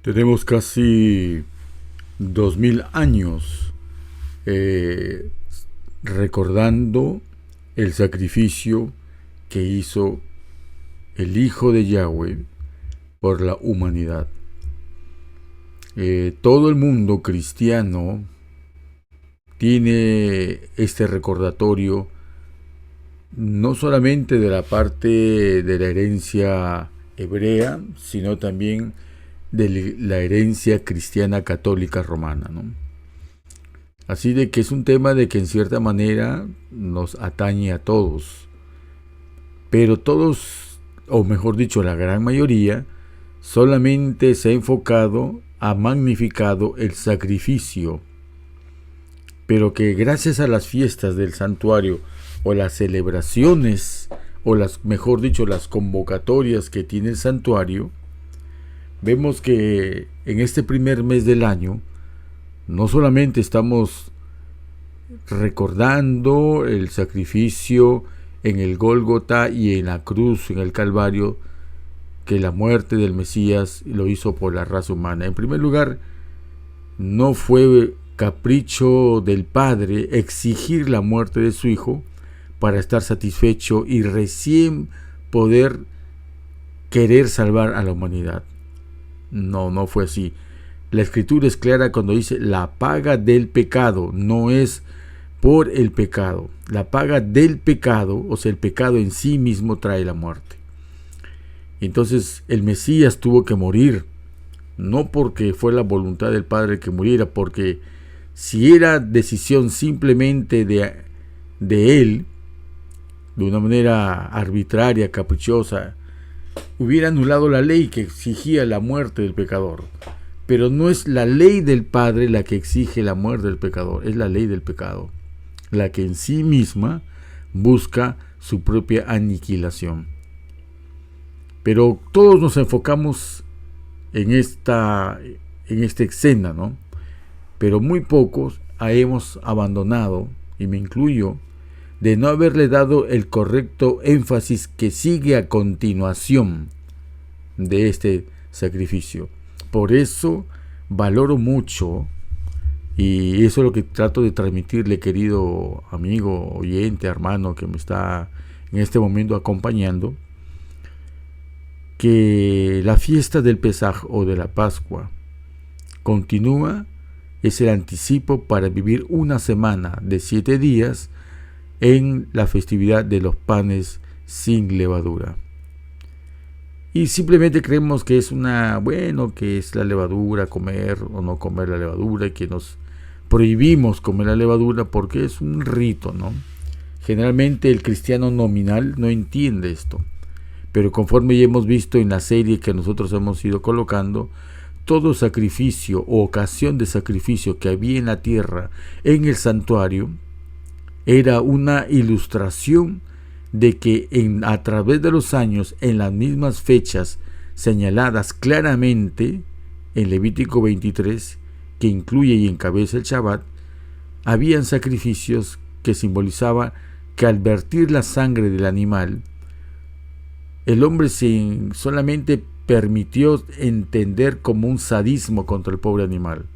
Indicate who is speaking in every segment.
Speaker 1: Tenemos casi 2000 años recordando el sacrificio que hizo el Hijo de Yahweh por la humanidad. Todo el mundo cristiano tiene este recordatorio no solamente de la parte de la herencia hebrea, sino también de la herencia cristiana católica romana, ¿no? Así de que es un tema de que en cierta manera nos atañe a todos, pero todos, o mejor dicho, la gran mayoría, solamente se ha enfocado, ha magnificado el sacrificio, pero que gracias a las fiestas del santuario o las celebraciones, o mejor dicho, las convocatorias que tiene el santuario, vemos que en este primer mes del año no solamente estamos recordando el sacrificio en el Gólgota y en la cruz, en el Calvario, que la muerte del Mesías lo hizo por la raza humana. En primer lugar, no fue capricho del Padre exigir la muerte de su Hijo para estar satisfecho y recién poder querer salvar a la humanidad. No fue así. La Escritura es clara cuando dice la paga del pecado, no es por el pecado. La paga del pecado, o sea, el pecado en sí mismo trae la muerte. Entonces el Mesías tuvo que morir, no porque fue la voluntad del Padre que muriera, porque si era decisión simplemente de Él, de una manera arbitraria, caprichosa, hubiera anulado la ley que exigía la muerte del pecador. Pero no es la ley del Padre la que exige la muerte del pecador, es la ley del pecado, la que en sí misma busca su propia aniquilación. Pero todos nos enfocamos en esta escena, ¿no? Pero muy pocos hemos abandonado, y me incluyo, de no haberle dado el correcto énfasis que sigue a continuación de este sacrificio. Por eso valoro mucho, y eso es lo que trato de transmitirle, querido amigo, oyente, hermano que me está en este momento acompañando, que la fiesta del Pesaj o de la Pascua continúa, es el anticipo para vivir una semana de 7 días en la festividad de los panes sin levadura. Y simplemente creemos que es que es la levadura, comer o no comer la levadura, y que nos prohibimos comer la levadura porque es un rito, ¿no? Generalmente el cristiano nominal no entiende esto, pero conforme ya hemos visto en la serie que nosotros hemos ido colocando, todo sacrificio o ocasión de sacrificio que había en la tierra, en el santuario, era una ilustración de que a través de los años, en las mismas fechas señaladas claramente en Levítico 23, que incluye y encabeza el Shabbat, habían sacrificios que simbolizaban que al vertir la sangre del animal, el hombre solamente permitió entender como un sadismo contra el pobre animal.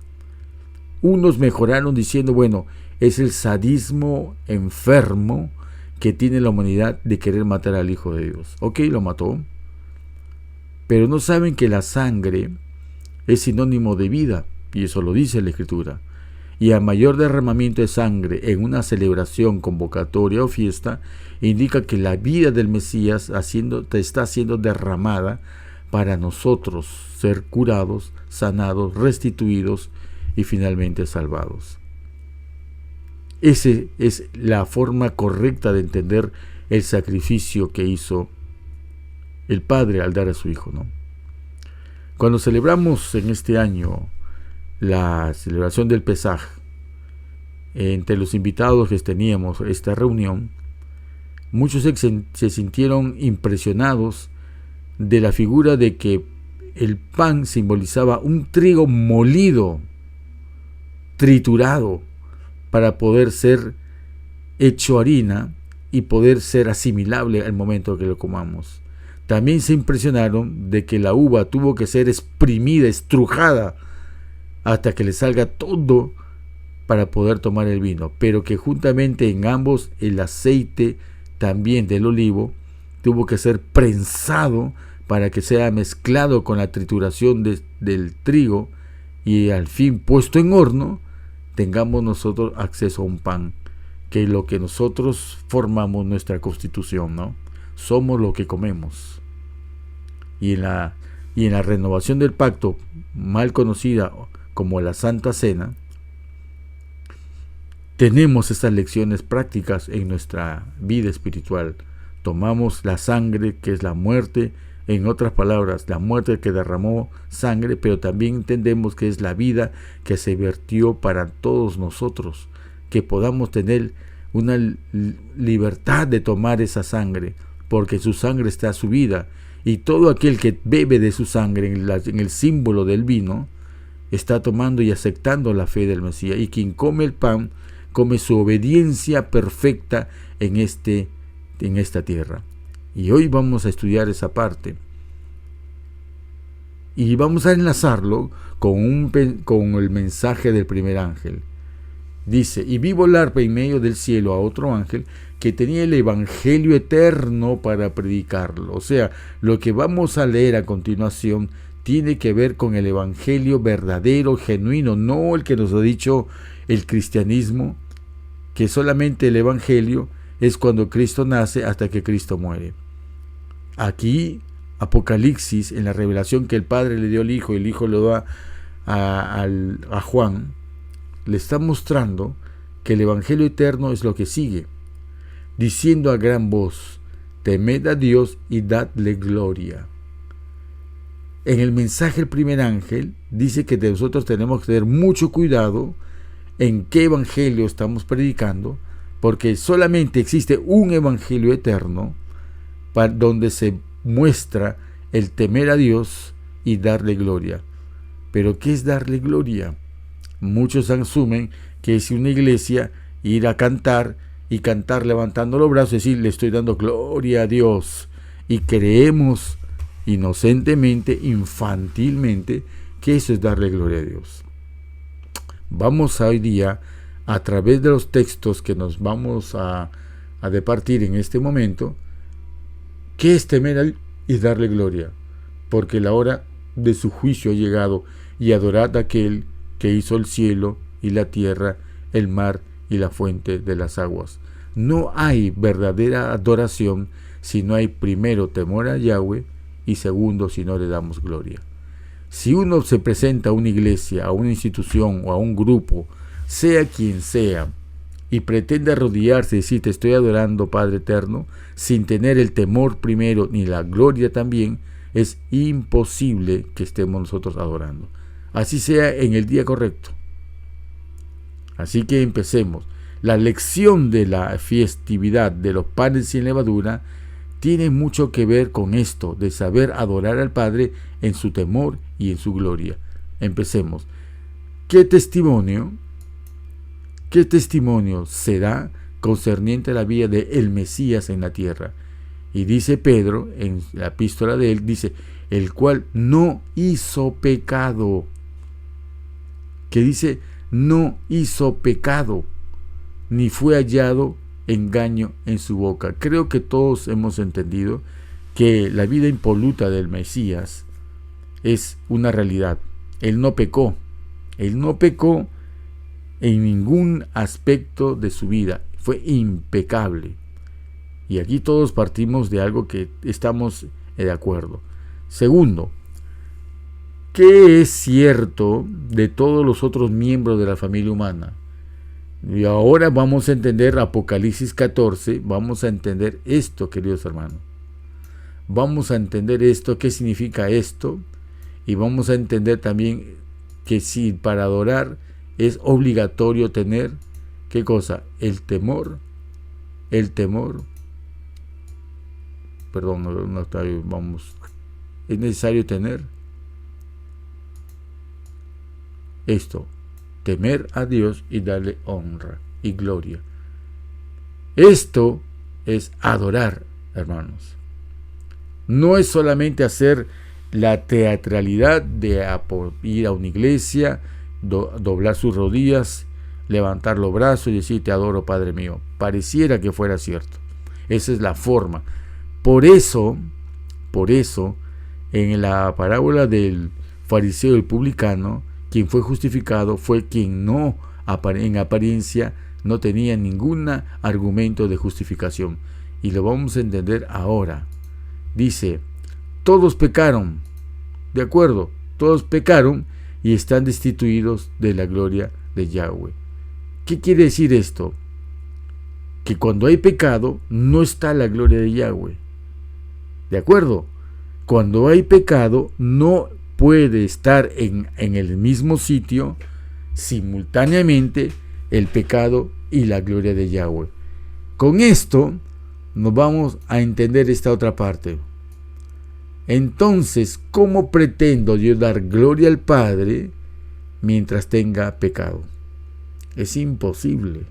Speaker 1: Unos mejoraron diciendo, bueno, es el sadismo enfermo que tiene la humanidad de querer matar al Hijo de Dios. Ok, lo mató, pero no saben que la sangre es sinónimo de vida, y eso lo dice la Escritura. Y a mayor derramamiento de sangre en una celebración, convocatoria o fiesta, indica que la vida del Mesías está siendo derramada para nosotros ser curados, sanados, restituidos y finalmente salvados. Esa es la forma correcta de entender el sacrificio que hizo el Padre al dar a su Hijo, ¿no? Cuando celebramos en este año la celebración del Pesaj, entre los invitados que teníamos esta reunión, muchos se sintieron impresionados de la figura de que el pan simbolizaba un trigo molido, triturado, para poder ser hecho harina y poder ser asimilable al momento que lo comamos. También se impresionaron de que la uva tuvo que ser exprimida, estrujada, hasta que le salga todo para poder tomar el vino, pero que juntamente en ambos el aceite también del olivo tuvo que ser prensado para que sea mezclado con la trituración del trigo y al fin puesto en horno, tengamos nosotros acceso a un pan, que es lo que nosotros formamos nuestra constitución, ¿no? Somos lo que comemos. Y en la renovación del pacto, mal conocida como la Santa Cena, tenemos estas lecciones prácticas en nuestra vida espiritual. Tomamos la sangre, que es la muerte, en otras palabras, la muerte que derramó sangre, pero también entendemos que es la vida que se vertió para todos nosotros, que podamos tener una libertad de tomar esa sangre, porque su sangre está su vida, y todo aquel que bebe de su sangre en el símbolo del vino, está tomando y aceptando la fe del Mesías, y quien come el pan, come su obediencia perfecta en esta tierra. Y hoy vamos a estudiar esa parte. Y vamos a enlazarlo con el mensaje del primer ángel. Dice, y vi volar en medio del cielo a otro ángel que tenía el evangelio eterno para predicarlo. O sea, lo que vamos a leer a continuación tiene que ver con el evangelio verdadero, genuino, no el que nos ha dicho el cristianismo, que solamente el evangelio es cuando Cristo nace hasta que Cristo muere. Aquí, Apocalipsis, en la revelación que el Padre le dio al Hijo y el Hijo lo da a Juan, le está mostrando que el evangelio eterno es lo que sigue, diciendo a gran voz, temed a Dios y dadle gloria. En el mensaje del primer ángel dice que nosotros tenemos que tener mucho cuidado en qué evangelio estamos predicando, porque solamente existe un evangelio eterno donde se muestra el temer a Dios y darle gloria. ¿Pero qué es darle gloria? Muchos asumen que es una iglesia ir a cantar y cantar levantando los brazos y decir, le estoy dando gloria a Dios. Y creemos inocentemente, infantilmente, que eso es darle gloria a Dios. Vamos hoy día, a través de los textos que nos vamos a departir en este momento, ¿qué es temer y darle gloria? Porque la hora de su juicio ha llegado, y adorad a aquel que hizo el cielo y la tierra, el mar y la fuente de las aguas. No hay verdadera adoración si no hay primero temor a Yahweh y segundo si no le damos gloria. Si uno se presenta a una iglesia, a una institución o a un grupo, sea quien sea, y pretende arrodillarse y decir te estoy adorando Padre eterno, sin tener el temor primero ni la gloria también, es imposible que estemos nosotros adorando. Así sea en el día correcto. Así que empecemos. La lección de la festividad de los panes sin levadura tiene mucho que ver con esto, de saber adorar al Padre en su temor y en su gloria. Empecemos. ¿Qué testimonio se da concerniente a la vida de el Mesías en la tierra? Y dice Pedro, en la epístola de él, dice, el cual no hizo pecado. Que dice, no hizo pecado, ni fue hallado engaño en su boca. Creo que todos hemos entendido que la vida impoluta del Mesías es una realidad. Él no pecó en ningún aspecto de su vida, fue impecable. Y aquí todos partimos de algo que estamos de acuerdo. Segundo, ¿qué es cierto de todos los otros miembros de la familia humana? Y ahora vamos a entender Apocalipsis 14, vamos a entender esto, queridos hermanos. Vamos a entender esto, qué significa esto, y vamos a entender también que si para adorar es obligatorio tener, ¿qué cosa? El temor, perdón, no está bien, vamos, es necesario tener esto, temer a Dios y darle honra y gloria. Esto es adorar, hermanos. No es solamente hacer la teatralidad de ir a una iglesia, doblar sus rodillas, levantar los brazos y decir: te adoro, Padre mío. Pareciera que fuera cierto. Esa es la forma. Por eso, en la parábola del fariseo y el publicano, quien fue justificado fue quien no, en apariencia, no tenía ningún argumento de justificación. Y lo vamos a entender ahora. Dice: todos pecaron. De acuerdo, todos pecaron y están destituidos de la gloria de Yahweh. ¿Qué quiere decir esto? Que cuando hay pecado no está la gloria de Yahweh. ¿De acuerdo? Cuando hay pecado no puede estar en el mismo sitio simultáneamente el pecado y la gloria de Yahweh. Con esto nos vamos a entender esta otra parte. Entonces, ¿cómo pretendo yo dar gloria al Padre mientras tenga pecado? Es imposible.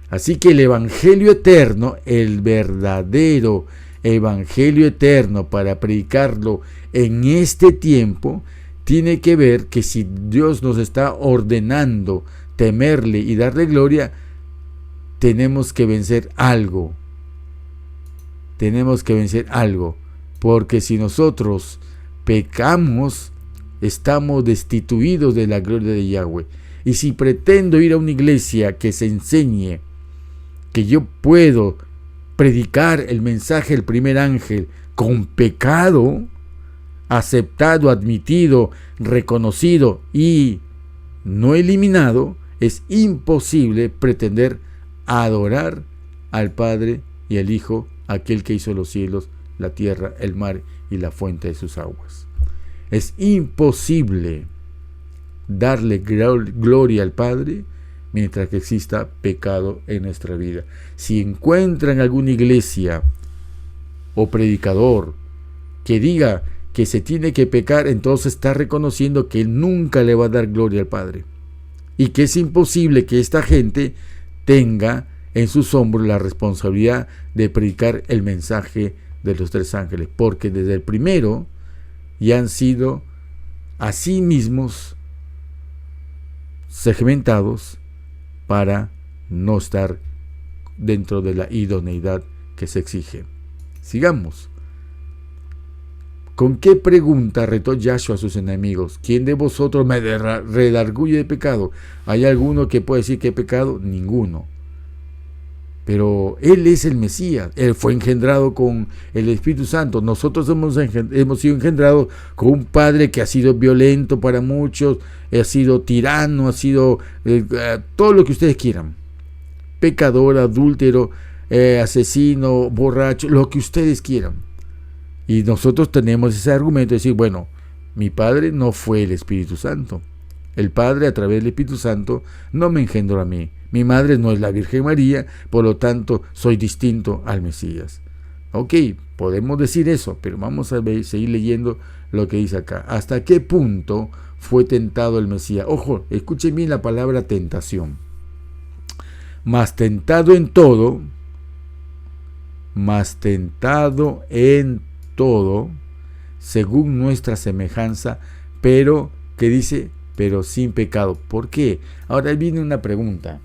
Speaker 1: Así que el Evangelio eterno, el verdadero Evangelio eterno, para predicarlo en este tiempo, tiene que ver que si Dios nos está ordenando temerle y darle gloria, tenemos que vencer algo. Tenemos que vencer algo. Porque si nosotros pecamos, estamos destituidos de la gloria de Yahweh. Y si pretendo ir a una iglesia que se enseñe que yo puedo predicar el mensaje del primer ángel con pecado, aceptado, admitido, reconocido y no eliminado, es imposible pretender adorar al Padre y al Hijo, aquel que hizo los cielos, la tierra, el mar y la fuente de sus aguas. Es imposible darle gloria al Padre mientras que exista pecado en nuestra vida. Si encuentran alguna iglesia o predicador que diga que se tiene que pecar, entonces está reconociendo que nunca le va a dar gloria al Padre y que es imposible que esta gente tenga en sus hombros la responsabilidad de predicar el mensaje de los tres ángeles, porque desde el primero ya han sido a sí mismos segmentados para no estar dentro de la idoneidad que se exige. Sigamos. ¿Con qué pregunta retó Yahshua a sus enemigos? ¿Quién de vosotros me redarguye de pecado? ¿Hay alguno que puede decir que he pecado? Ninguno. Pero Él es el Mesías. Él fue engendrado con el Espíritu Santo. Nosotros hemos sido engendrados con un padre que ha sido violento para muchos, ha sido tirano, ha sido todo lo que ustedes quieran. Pecador, adúltero, asesino, borracho, lo que ustedes quieran. Y nosotros tenemos ese argumento de decir: bueno, mi padre no fue el Espíritu Santo. El Padre, a través del Espíritu Santo, no me engendró a mí. Mi madre no es la Virgen María, por lo tanto, soy distinto al Mesías. Ok, podemos decir eso, pero vamos a seguir leyendo lo que dice acá. ¿Hasta qué punto fue tentado el Mesías? Ojo, escuchen bien la palabra tentación. Mas tentado en todo, según nuestra semejanza, pero, ¿qué dice? Pero sin pecado. ¿Por qué? Ahora viene una pregunta.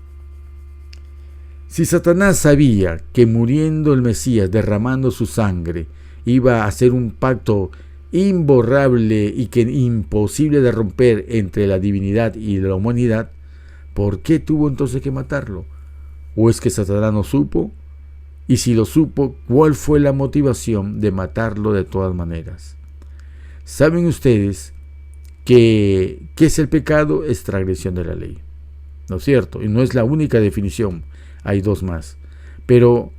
Speaker 1: Si Satanás sabía que muriendo el Mesías, derramando su sangre, iba a hacer un pacto imborrable y que imposible de romper entre la divinidad y la humanidad, ¿por qué tuvo entonces que matarlo? ¿O es que Satanás no supo? Y si lo supo, ¿cuál fue la motivación de matarlo de todas maneras? ¿Saben ustedes ¿qué es el pecado? Es transgresión de la ley, ¿no es cierto? Y no es la única definición, hay dos más. Pero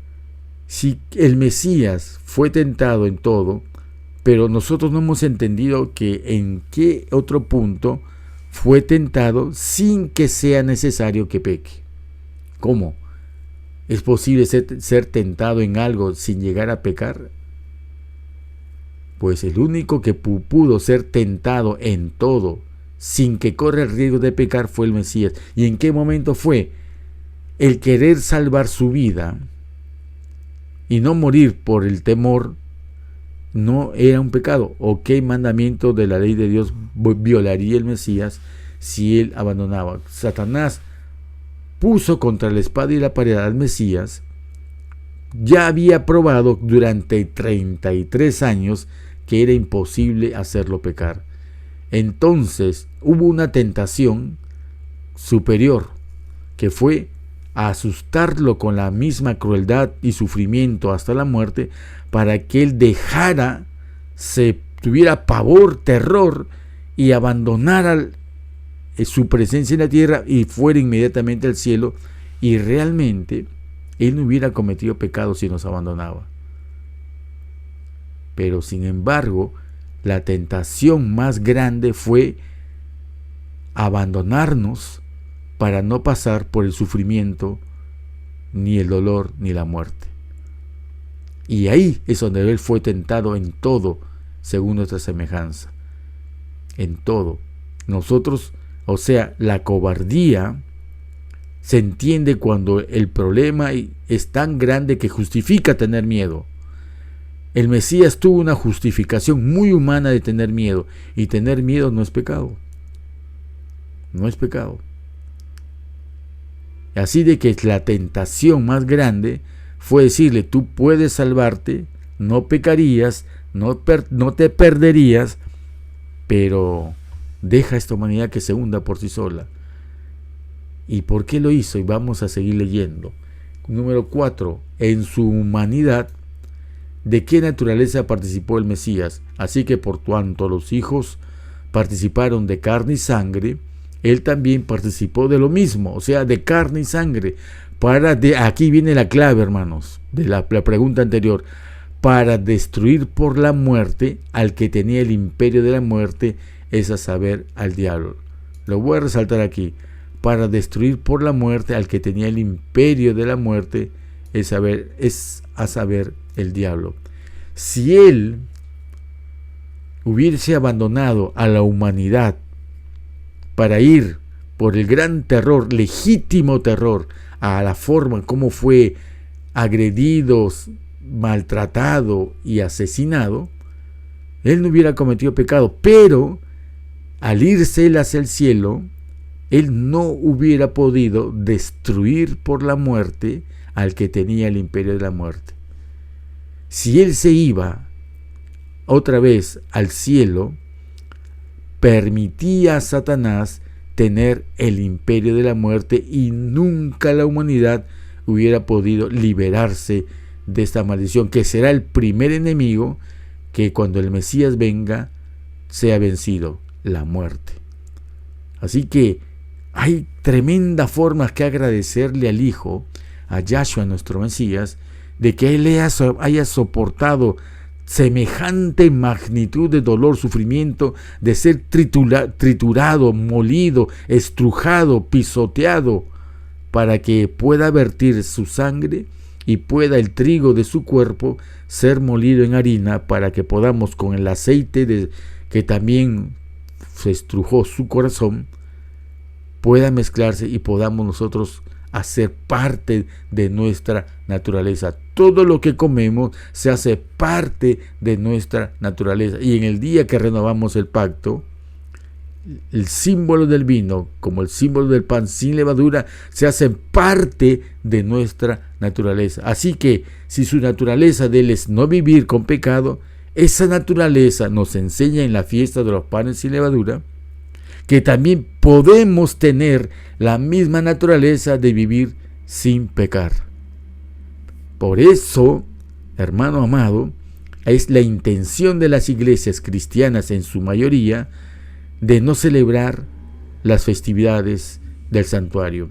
Speaker 1: si el Mesías fue tentado en todo, pero nosotros no hemos entendido que en qué otro punto fue tentado sin que sea necesario que peque. ¿Cómo? ¿Es posible ser tentado en algo sin llegar a pecar? Pues el único que pudo ser tentado en todo, sin que corra el riesgo de pecar, fue el Mesías. ¿Y en qué momento fue? El querer salvar su vida y no morir por el temor, no era un pecado, o qué mandamiento de la ley de Dios violaría el Mesías si él abandonaba. Satanás puso contra la espada y la pared al Mesías. Ya había probado durante 33 años que era imposible hacerlo pecar. Entonces hubo una tentación superior, que fue asustarlo con la misma crueldad y sufrimiento hasta la muerte, para que él dejara, se tuviera pavor, terror, y abandonara su presencia en la tierra y fuera inmediatamente al cielo, y realmente él no hubiera cometido pecado si nos abandonaba. Pero sin embargo, la tentación más grande fue abandonarnos para no pasar por el sufrimiento, ni el dolor, ni la muerte. Y ahí es donde él fue tentado en todo, según nuestra semejanza. En todo. Nosotros, o sea, la cobardía se entiende cuando el problema es tan grande que justifica tener miedo. El Mesías tuvo una justificación muy humana de tener miedo, y tener miedo no es pecado. No es pecado. Así de que la tentación más grande fue decirle: tú puedes salvarte, no pecarías, no te perderías, pero deja a esta humanidad que se hunda por sí sola. ¿Y por qué lo hizo? Y vamos a seguir leyendo. Número 4. En su humanidad, ¿de qué naturaleza participó el Mesías? Así que por cuanto los hijos participaron de carne y sangre, él también participó de lo mismo, o sea, de carne y sangre. Aquí viene la clave, hermanos, de la pregunta anterior. Para destruir por la muerte al que tenía el imperio de la muerte, es a saber, al diablo. Lo voy a resaltar aquí. Para destruir por la muerte al que tenía el imperio de la muerte, es a saber, el diablo. Si él hubiese abandonado a la humanidad para ir por el gran terror, legítimo terror, a la forma como fue agredido, maltratado y asesinado, él no hubiera cometido pecado. Pero al irse él hacia el cielo, él no hubiera podido destruir por la muerte al que tenía el imperio de la muerte. Si él se iba otra vez al cielo, permitía a Satanás tener el imperio de la muerte, y nunca la humanidad hubiera podido liberarse de esta maldición, que será el primer enemigo que cuando el Mesías venga sea vencido: la muerte. Así que hay tremendas formas que agradecerle al Hijo, a Yahshua, nuestro Mesías, de que él haya soportado semejante magnitud de dolor, sufrimiento, de ser triturado, molido, estrujado, pisoteado, para que pueda vertir su sangre y pueda el trigo de su cuerpo ser molido en harina, para que podamos, con el aceite que también se estrujó su corazón, pueda mezclarse y podamos nosotros hacer parte de nuestra naturaleza. Todo lo que comemos se hace parte de nuestra naturaleza. Y en el día que renovamos el pacto, el símbolo del vino, como el símbolo del pan sin levadura, se hacen parte de nuestra naturaleza. Así que si su naturaleza de él es no vivir con pecado, esa naturaleza nos enseña en la fiesta de los panes sin levadura que también podemos tener la misma naturaleza de vivir sin pecar. Por eso, hermano amado, es la intención de las iglesias cristianas en su mayoría de no celebrar las festividades del santuario.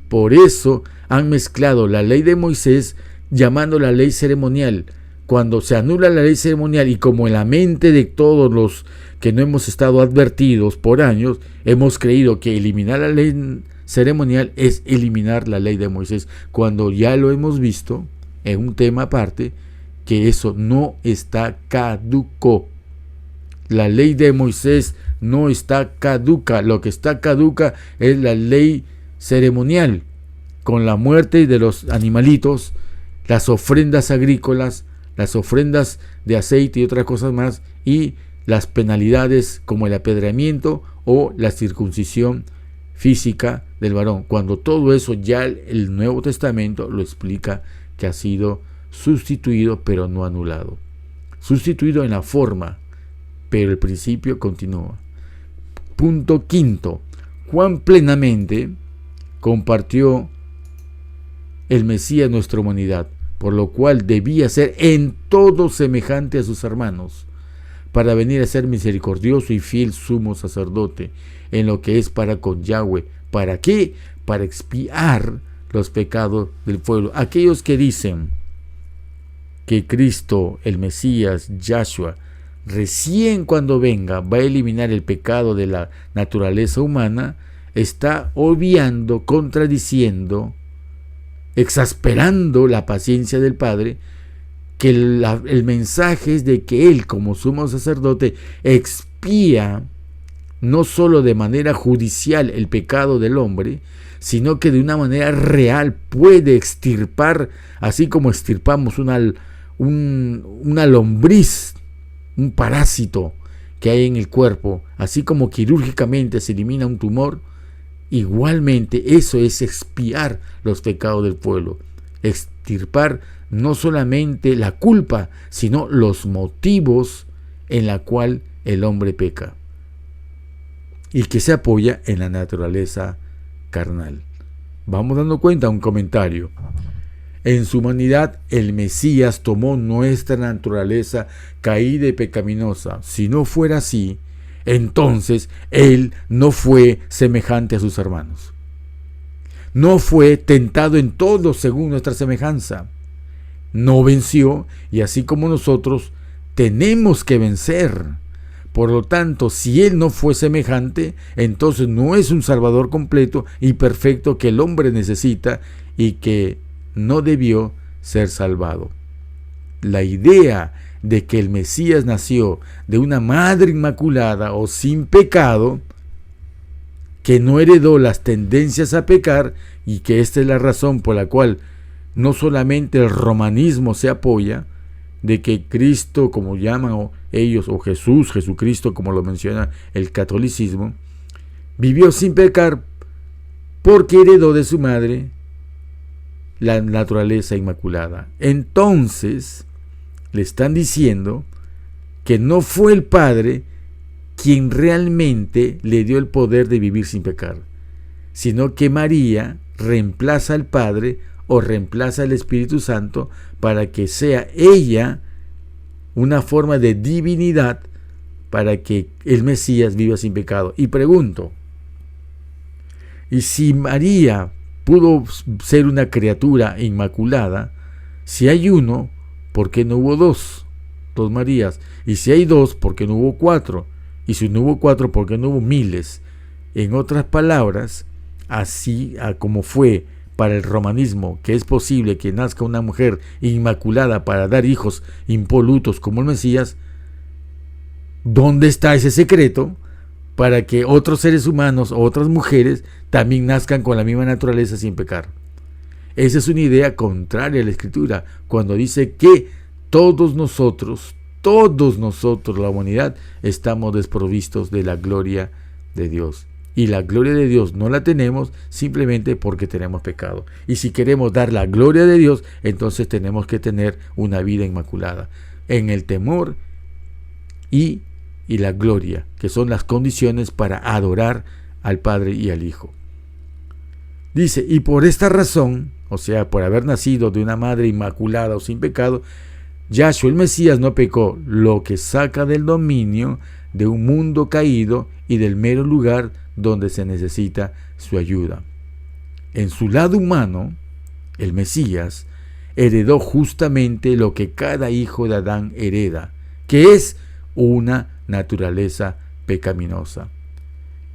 Speaker 1: Por eso han mezclado la ley de Moisés llamando la ley ceremonial. Cuando se anula la ley ceremonial, y como en la mente de todos los que no hemos estado advertidos por años, hemos creído que eliminar la ley ceremonial es eliminar la ley de Moisés, cuando ya lo hemos visto en un tema aparte, que eso no está caduco. La ley de Moisés no está caduca. Lo que está caduca es la ley ceremonial, con la muerte de los animalitos, las ofrendas agrícolas, las ofrendas de aceite y otras cosas más, y las penalidades como el apedreamiento o la circuncisión física del varón, cuando todo eso ya el Nuevo Testamento lo explica que ha sido sustituido pero no anulado. Sustituido en la forma, pero el principio continúa. Punto quinto. Cuán plenamente compartió el Mesías nuestra humanidad, por lo cual debía ser en todo semejante a sus hermanos, para venir a ser misericordioso y fiel sumo sacerdote en lo que es para con Yahweh. ¿Para qué? Para expiar los pecados del pueblo. Aquellos que dicen que Cristo, el Mesías, Yahshua, recién cuando venga va a eliminar el pecado de la naturaleza humana, está obviando, contradiciendo, exasperando la paciencia del Padre, que el mensaje es de que Él, como sumo sacerdote, expía no solo de manera judicial el pecado del hombre, sino que de una manera real puede extirpar, así como extirpamos una lombriz, un parásito que hay en el cuerpo, así como quirúrgicamente se elimina un tumor, igualmente eso es expiar los pecados del pueblo, extirpar no solamente la culpa, sino los motivos en la cual el hombre peca y que se apoya en la naturaleza carnal. Vamos dando cuenta, un comentario. En su humanidad, el Mesías tomó nuestra naturaleza caída y pecaminosa. Si no fuera así, entonces Él no fue semejante a sus hermanos. No fue tentado en todo según nuestra semejanza. No venció, y así como nosotros, tenemos que vencer. Por lo tanto, si Él no fue semejante, entonces no es un Salvador completo y perfecto que el hombre necesita y que no debió ser salvado. La idea de que el Mesías nació de una madre inmaculada o sin pecado, que no heredó las tendencias a pecar, y que esta es la razón por la cual no solamente el romanismo se apoya, de que Cristo, como llaman ellos, o Jesucristo, como lo menciona el catolicismo, vivió sin pecar porque heredó de su madre la naturaleza inmaculada. Entonces le están diciendo que no fue el Padre quien realmente le dio el poder de vivir sin pecar, sino que María reemplaza al Padre o reemplaza al Espíritu Santo para que sea ella una forma de divinidad para que el Mesías viva sin pecado. Y pregunto, ¿y si María pudo ser una criatura inmaculada, si hay uno, ¿por qué no hubo dos Marías? Y si hay dos, ¿por qué no hubo cuatro? Y si no hubo cuatro, ¿por qué no hubo miles? En otras palabras, así como fue para el romanismo, que es posible que nazca una mujer inmaculada para dar hijos impolutos como el Mesías, ¿dónde está ese secreto para que otros seres humanos o otras mujeres también nazcan con la misma naturaleza sin pecar? Esa es una idea contraria a la Escritura, cuando dice que todos nosotros, la humanidad, estamos desprovistos de la gloria de Dios. Y la gloria de Dios no la tenemos simplemente porque tenemos pecado. Y si queremos dar la gloria de Dios, entonces tenemos que tener una vida inmaculada, en el temor y la gloria, que son las condiciones para adorar al Padre y al Hijo. Dice, y por esta razón, o sea, por haber nacido de una madre inmaculada o sin pecado, Yahshua el Mesías no pecó, lo que saca del dominio de un mundo caído y del mero lugar donde se necesita su ayuda. En su lado humano, el Mesías heredó justamente lo que cada hijo de Adán hereda, que es una naturaleza pecaminosa.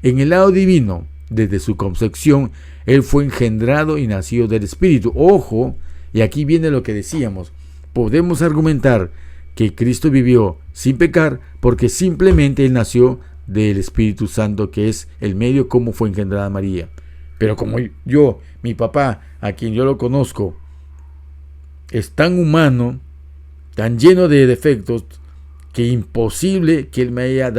Speaker 1: En el lado divino, desde su concepción, Él fue engendrado y nacido del Espíritu. Ojo, y aquí viene lo que decíamos, podemos argumentar que Cristo vivió sin pecar porque simplemente Él nació del Espíritu Santo, que es el medio como fue engendrada María. Pero como mi papá, a quien yo lo conozco, es tan humano tan lleno de defectos, que imposible que Él me haya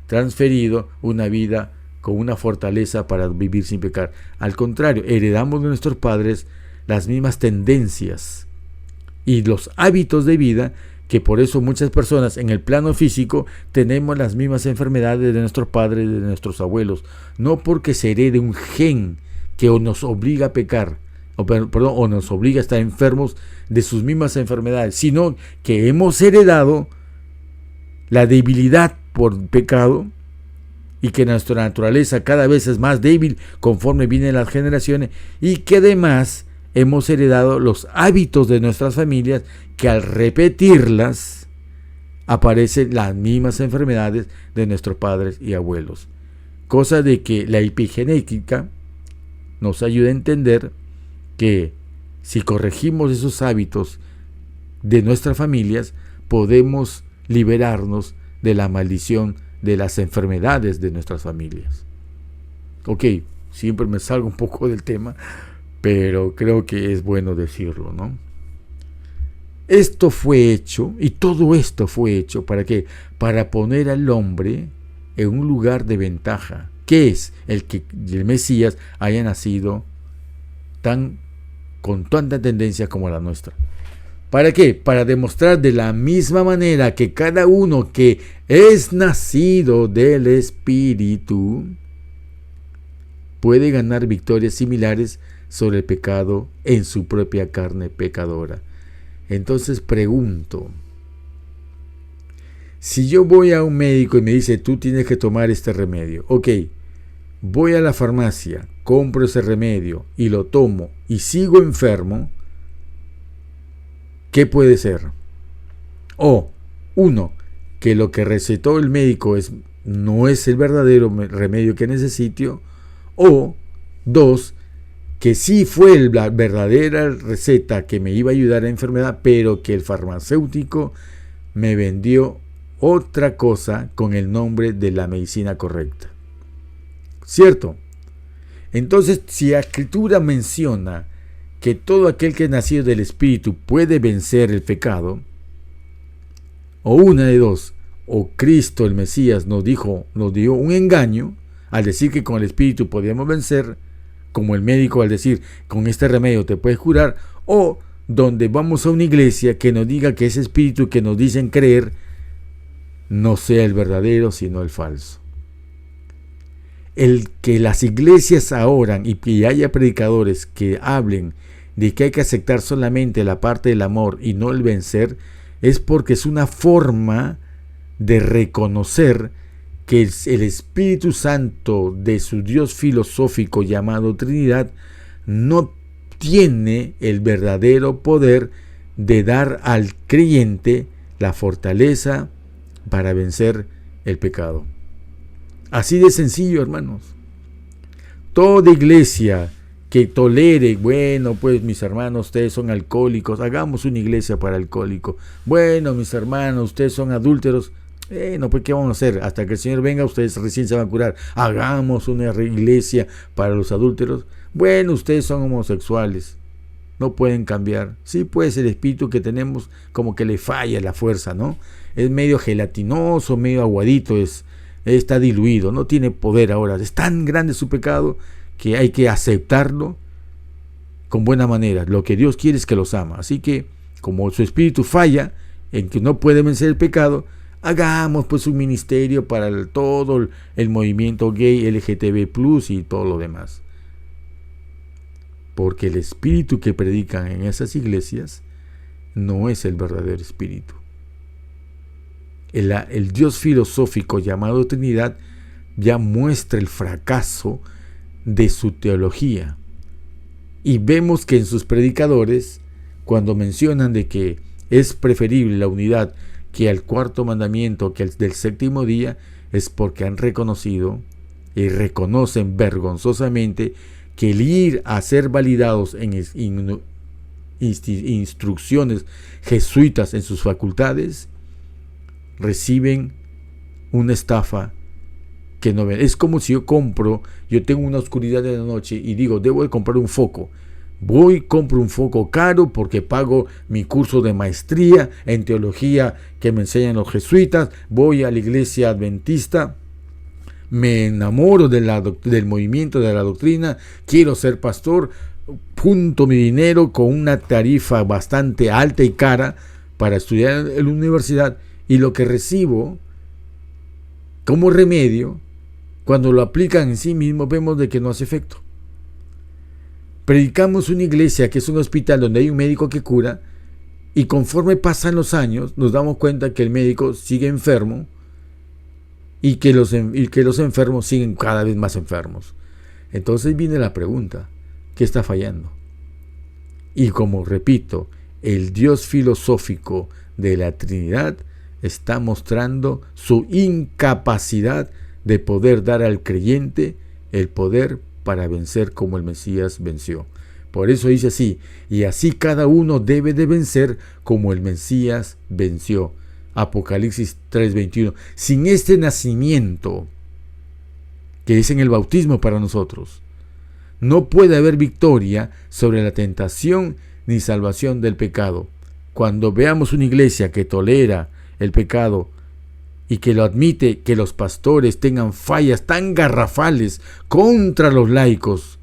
Speaker 1: transferido una vida con una fortaleza para vivir sin pecar. Al contrario, heredamos de nuestros padres las mismas tendencias y los hábitos de vida, que por eso muchas personas en el plano físico tenemos las mismas enfermedades de nuestros padres y de nuestros abuelos, no porque se herede un gen que nos obliga a pecar, o nos obliga a estar enfermos de sus mismas enfermedades, sino que hemos heredado la debilidad por pecado, y que nuestra naturaleza cada vez es más débil conforme vienen las generaciones, y que además hemos heredado los hábitos de nuestras familias, que al repetirlas aparecen las mismas enfermedades de nuestros padres y abuelos. Cosa de que la epigenética nos ayuda a entender que si corregimos esos hábitos de nuestras familias, podemos liberarnos de la maldición de las enfermedades de nuestras familias. Ok, siempre me salgo un poco del tema, pero creo que es bueno decirlo, ¿no? Esto fue hecho, y todo esto fue hecho, ¿para qué? Para poner al hombre en un lugar de ventaja, que es el que el Mesías haya nacido con tanta tendencia como la nuestra. ¿Para qué? Para demostrar de la misma manera que cada uno que es nacido del Espíritu puede ganar victorias similares sobre el pecado en su propia carne pecadora. Entonces pregunto, si yo voy a un médico y me dice, tú tienes que tomar este remedio, ok, voy a la farmacia, compro ese remedio y lo tomo y sigo enfermo, ¿qué puede ser? O, uno, que lo que recetó el médico no es el verdadero remedio que necesito, o dos, que sí fue la verdadera receta que me iba a ayudar a la enfermedad, pero que el farmacéutico me vendió otra cosa con el nombre de la medicina correcta. ¿Cierto? Entonces, si la Escritura menciona que todo aquel que es nacido del Espíritu puede vencer el pecado, o una de dos, o Cristo el Mesías nos dio un engaño al decir que con el Espíritu podíamos vencer, como el médico al decir, con este remedio te puedes curar, o donde vamos a una iglesia que nos diga que ese Espíritu que nos dicen creer no sea el verdadero, sino el falso. El que las iglesias oran y que haya predicadores que hablen de que hay que aceptar solamente la parte del amor y no el vencer, es porque es una forma de reconocer que el Espíritu Santo de su Dios filosófico llamado Trinidad no tiene el verdadero poder de dar al creyente la fortaleza para vencer el pecado. Así de sencillo, hermanos. Toda iglesia que tolere, bueno, pues mis hermanos, ustedes son alcohólicos, hagamos una iglesia para alcohólicos. Bueno, mis hermanos, ustedes son adúlteros, no, pues ¿qué vamos a hacer? Hasta que el Señor venga, ustedes recién se van a curar. Hagamos una iglesia para los adúlteros. Bueno, ustedes son homosexuales, no pueden cambiar. Sí, pues el espíritu que tenemos como que le falla la fuerza, ¿no? Es medio gelatinoso, medio aguadito, está diluido, no tiene poder ahora. Es tan grande su pecado que hay que aceptarlo con buena manera. Lo que Dios quiere es que los ama. Así que, como su espíritu falla en que no puede vencer el pecado, hagamos pues un ministerio para todo el movimiento gay, LGTB+, y todo lo demás. Porque el espíritu que predican en esas iglesias no es el verdadero espíritu. El Dios filosófico llamado Trinidad ya muestra el fracaso de su teología. Y vemos que en sus predicadores, cuando mencionan de que es preferible la unidad que al cuarto mandamiento, que el del séptimo día, es porque han reconocido y reconocen vergonzosamente que el ir a ser validados en instrucciones jesuitas en sus facultades, reciben una estafa que no ven. Es como si yo tengo una oscuridad de la noche y digo, debo de comprar un foco. Voy, compro un foco caro porque pago mi curso de maestría en teología que me enseñan los jesuitas. Voy a la iglesia adventista, me enamoro del movimiento de la doctrina, quiero ser pastor, junto mi dinero con una tarifa bastante alta y cara para estudiar en la universidad, y lo que recibo como remedio, cuando lo aplican en sí mismo, vemos de que no hace efecto. Predicamos una iglesia que es un hospital donde hay un médico que cura, y conforme pasan los años nos damos cuenta que el médico sigue enfermo y que los enfermos siguen cada vez más enfermos. Entonces viene la pregunta: ¿qué está fallando? Y como repito, el Dios filosófico de la Trinidad está mostrando su incapacidad de poder dar al creyente el poder para vencer como el Mesías venció. Por eso dice así: y así cada uno debe de vencer como el Mesías venció. Apocalipsis 3:21. Sin este nacimiento, que es en el bautismo para nosotros, no puede haber victoria sobre la tentación ni salvación del pecado. Cuando veamos una iglesia que tolera el pecado y que lo admite, que los pastores tengan fallas tan garrafales contra los laicos,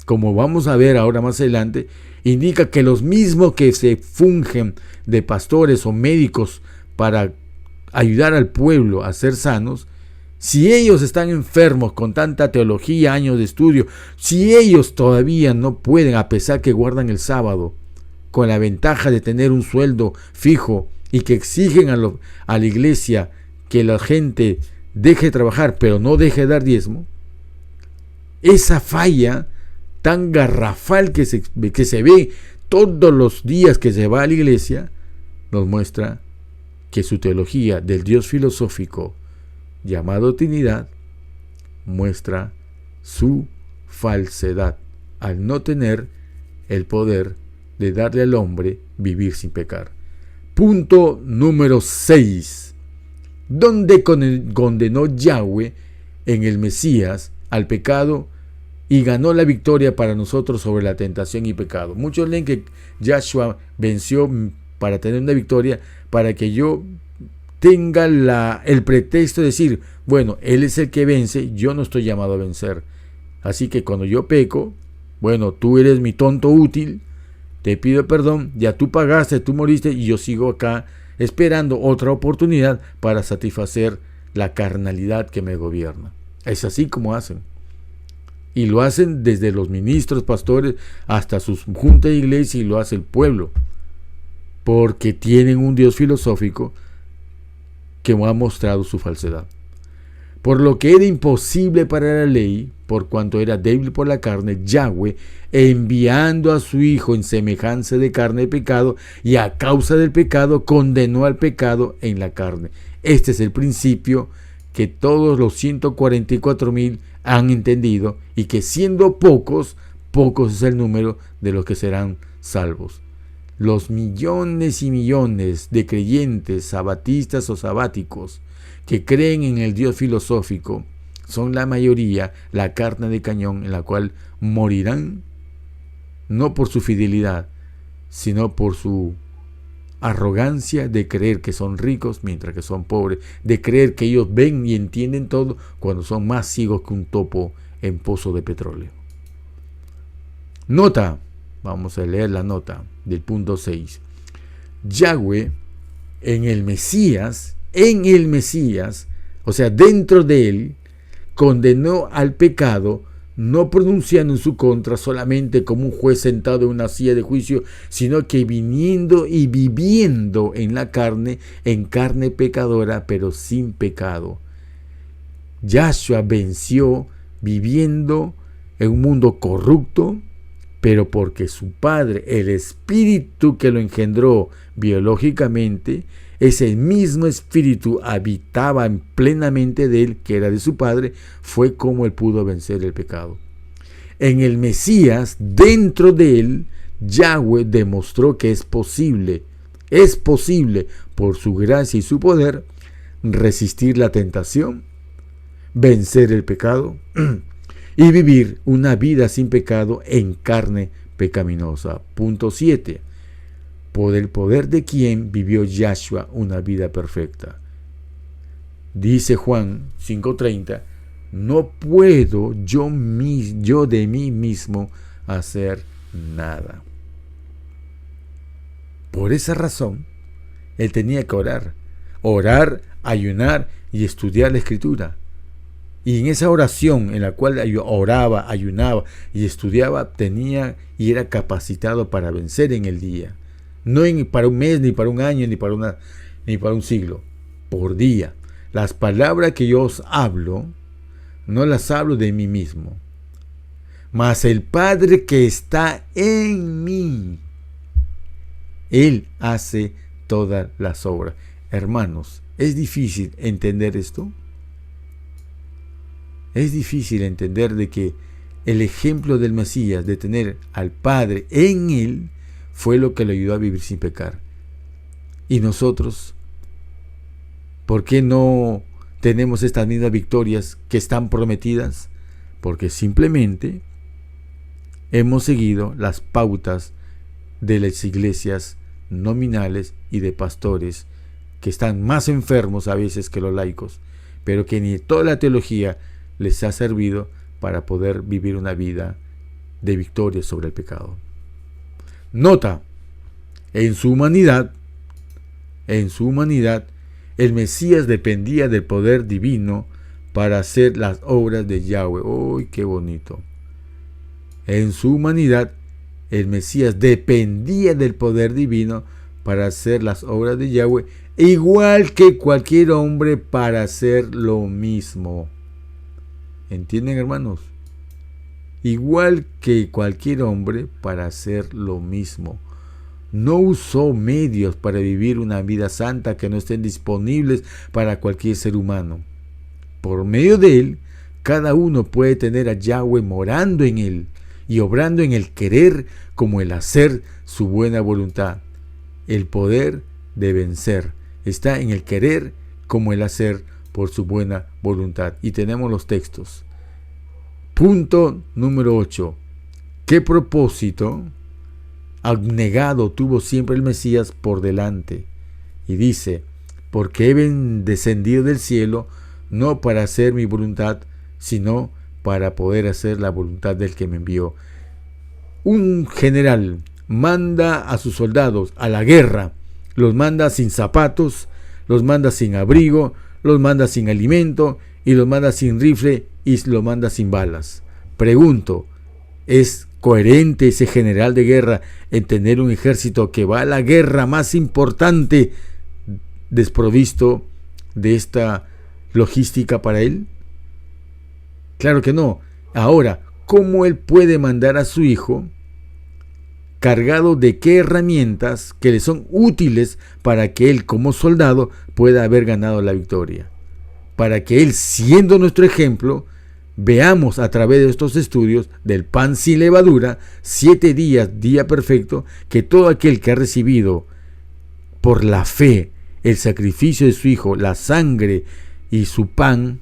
Speaker 1: como vamos a ver ahora más adelante, indica que los mismos que se fungen de pastores o médicos para ayudar al pueblo a ser sanos, si ellos están enfermos con tanta teología, años de estudio, si ellos todavía no pueden, a pesar que guardan el sábado, con la ventaja de tener un sueldo fijo y que exigen a la iglesia que la gente deje de trabajar pero no deje de dar diezmo, esa falla tan garrafal que se ve todos los días que se va a la iglesia, nos muestra que su teología del Dios filosófico llamado Trinidad muestra su falsedad al no tener el poder de darle al hombre vivir sin pecar. Punto número 6. ¿Dónde condenó Yahweh en el Mesías al pecado y ganó la victoria para nosotros sobre la tentación y pecado? Muchos leen que Yahshua venció para tener una victoria, para que yo tenga el pretexto de decir, bueno, Él es el que vence, yo no estoy llamado a vencer. Así que cuando yo peco, bueno, tú eres mi tonto útil, te pido perdón, ya tú pagaste, tú moriste y yo sigo acá esperando otra oportunidad para satisfacer la carnalidad que me gobierna. Es así como hacen. Y lo hacen desde los ministros, pastores, hasta sus juntas de iglesia, y lo hace el pueblo. Porque tienen un Dios filosófico que ha mostrado su falsedad. Por lo que era imposible para la ley, por cuanto era débil por la carne, Yahweh, enviando a su Hijo en semejanza de carne de pecado, y a causa del pecado, condenó al pecado en la carne. Este es el principio que todos los 144,000 han entendido, y que siendo pocos es el número de los que serán salvos. Los millones y millones de creyentes sabatistas o sabáticos que creen en el Dios filosófico son la mayoría la carne de cañón en la cual morirán, no por su fidelidad, sino por su arrogancia de creer que son ricos mientras que son pobres, de creer que ellos ven y entienden todo cuando son más ciegos que un topo en pozo de petróleo. Nota, vamos a leer la nota del punto 6. Yahweh en el Mesías, o sea, dentro de él, condenó al pecado, no pronunciando en su contra solamente como un juez sentado en una silla de juicio, sino que viniendo y viviendo en la carne, en carne pecadora, pero sin pecado. Yahshua venció viviendo en un mundo corrupto, pero porque su Padre, el Espíritu que lo engendró biológicamente, ese mismo Espíritu habitaba plenamente de él, que era de su Padre, fue como él pudo vencer el pecado. En el Mesías, dentro de él, Yahweh demostró que es posible por su gracia y su poder, resistir la tentación, vencer el pecado y vivir una vida sin pecado en carne pecaminosa. Punto 7. Por el poder de quien vivió Yahshua una vida perfecta. Dice Juan 5:30, no puedo yo de mí mismo hacer nada. Por esa razón, él tenía que orar, ayunar y estudiar la Escritura. Y en esa oración en la cual oraba, ayunaba y estudiaba, tenía y era capacitado para vencer en el día. No para un mes, ni para un año, ni para un siglo. Por día. Las palabras que yo os hablo, no las hablo de mí mismo, mas el Padre que está en mí, Él hace todas las obras. Hermanos, ¿es difícil entender esto? Es difícil entender de que el ejemplo del Mesías, de tener al Padre en Él, fue lo que le ayudó a vivir sin pecar. Y nosotros, ¿por qué no tenemos estas mismas victorias que están prometidas? Porque simplemente hemos seguido las pautas de las iglesias nominales y de pastores que están más enfermos a veces que los laicos, pero que ni toda la teología les ha servido para poder vivir una vida de victoria sobre el pecado. Nota, en su humanidad, el Mesías dependía del poder divino para hacer las obras de Yahweh. ¡Uy, qué bonito! En su humanidad, el Mesías dependía del poder divino para hacer las obras de Yahweh, igual que cualquier hombre para hacer lo mismo. ¿Entienden, hermanos? Igual que cualquier hombre para hacer lo mismo. No usó medios para vivir una vida santa que no estén disponibles para cualquier ser humano. Por medio de él, cada uno puede tener a Yahweh morando en él y obrando en el querer como el hacer su buena voluntad. El poder de vencer está en el querer como el hacer por su buena voluntad. Y tenemos los textos. Punto número 8. ¿Qué propósito abnegado tuvo siempre el Mesías por delante? Y dice, porque he descendido del cielo no para hacer mi voluntad, sino para poder hacer la voluntad del que me envió. Un general manda a sus soldados a la guerra, los manda sin zapatos, los manda sin abrigo, los manda sin alimento y los manda sin rifle y los manda sin balas. Pregunto, ¿es coherente ese general de guerra en tener un ejército que va a la guerra más importante desprovisto de esta logística para él? Claro que no. Ahora, ¿cómo él puede mandar a su hijo cargado de qué herramientas que le son útiles para que él como soldado pueda haber ganado la victoria? Para que él, siendo nuestro ejemplo, veamos a través de estos estudios del pan sin levadura, 7 días, día perfecto, que todo aquel que ha recibido por la fe el sacrificio de su hijo, la sangre y su pan,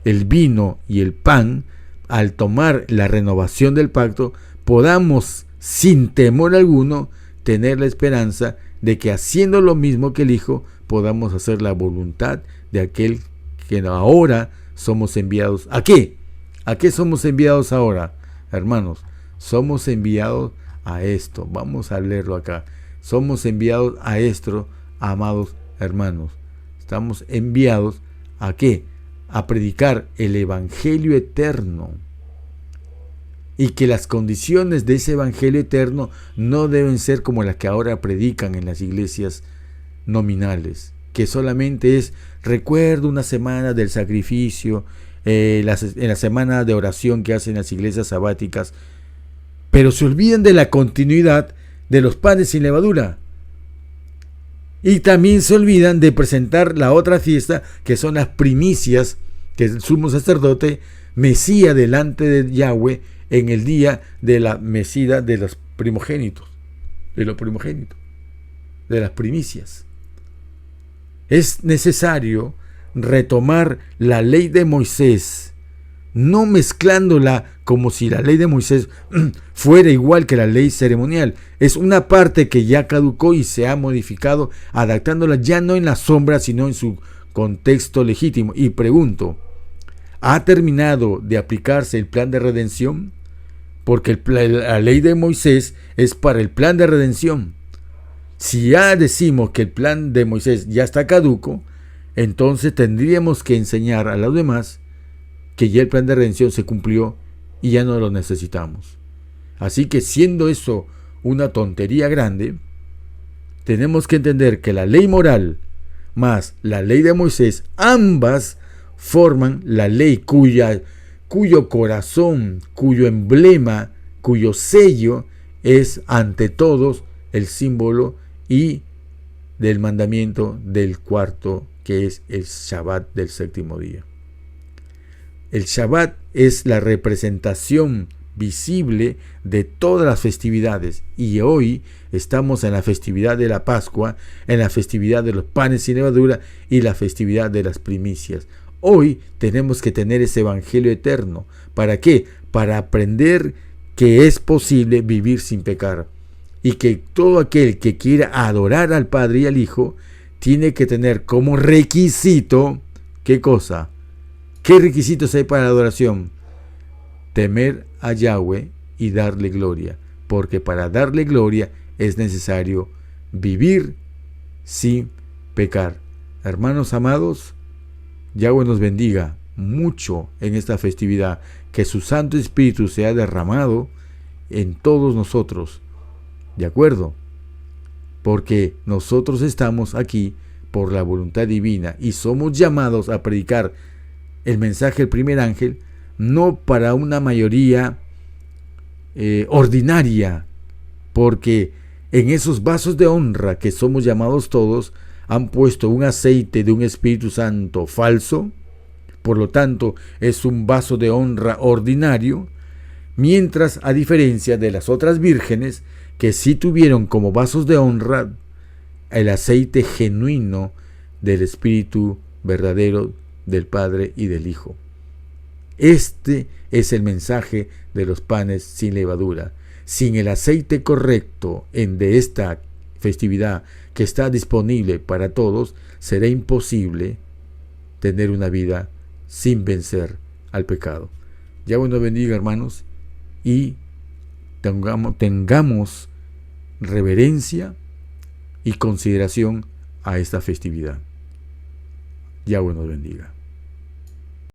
Speaker 1: el vino y el pan, al tomar la renovación del pacto, podamos sin temor alguno tener la esperanza de que haciendo lo mismo que el Hijo podamos hacer la voluntad de aquel que ahora somos enviados. ¿A qué? ¿A qué somos enviados ahora, hermanos? Somos enviados a esto. Vamos a leerlo acá. Somos enviados a esto, amados hermanos. Estamos enviados ¿a qué? A predicar el evangelio eterno. Y que las condiciones de ese evangelio eterno no deben ser como las que ahora predican en las iglesias nominales, que solamente es recuerdo una semana del sacrificio, en la semana de oración que hacen las iglesias sabáticas, pero se olvidan de la continuidad de los panes sin levadura. Y también se olvidan de presentar la otra fiesta, que son las primicias, que el sumo sacerdote mecía delante de Yahweh en el día de la mecida de los primogénitos, de las primicias. Es necesario retomar la ley de Moisés no mezclándola como si la ley de Moisés fuera igual que la ley ceremonial. Es una parte que ya caducó y se ha modificado, adaptándola ya no en la sombra, sino en su contexto legítimo. Y pregunto, ¿ha terminado de aplicarse el plan de redención? Porque la ley de Moisés es para el plan de redención. Si ya decimos que el plan de Moisés ya está caduco, entonces tendríamos que enseñar a los demás que ya el plan de redención se cumplió y ya no lo necesitamos. Así que, siendo eso una tontería grande, tenemos que entender que la ley moral más la ley de Moisés, ambas forman la ley cuyo corazón, cuyo emblema, cuyo sello es ante todos el símbolo y del mandamiento del cuarto, que es el Shabbat del séptimo día. El Shabbat es la representación visible de todas las festividades, y hoy estamos en la festividad de la Pascua, en la festividad de los panes sin levadura y la festividad de las primicias. Hoy tenemos que tener ese evangelio eterno. ¿Para qué? Para aprender que es posible vivir sin pecar, y que todo aquel que quiera adorar al Padre y al Hijo tiene que tener como requisito, ¿qué cosa? ¿Qué requisitos hay para la adoración? Temer a Yahweh y darle gloria, porque para darle gloria es necesario vivir sin pecar. Hermanos amados, Yahweh nos bendiga mucho en esta festividad, que su Santo Espíritu sea derramado en todos nosotros, ¿de acuerdo? Porque nosotros estamos aquí por la voluntad divina y somos llamados a predicar el mensaje del primer ángel, no para una mayoría ordinaria, porque en esos vasos de honra que somos llamados todos, han puesto un aceite de un Espíritu Santo falso. Por lo tanto, es un vaso de honra ordinario, mientras, a diferencia de las otras vírgenes, que sí tuvieron como vasos de honra el aceite genuino del Espíritu verdadero del Padre y del Hijo. Este es el mensaje de los panes sin levadura. Sin el aceite correcto de esta festividad que está disponible para todos, será imposible tener una vida sin vencer al pecado. Yahweh nos bendiga, hermanos, y tengamos reverencia y consideración a esta festividad. Yahweh nos bendiga.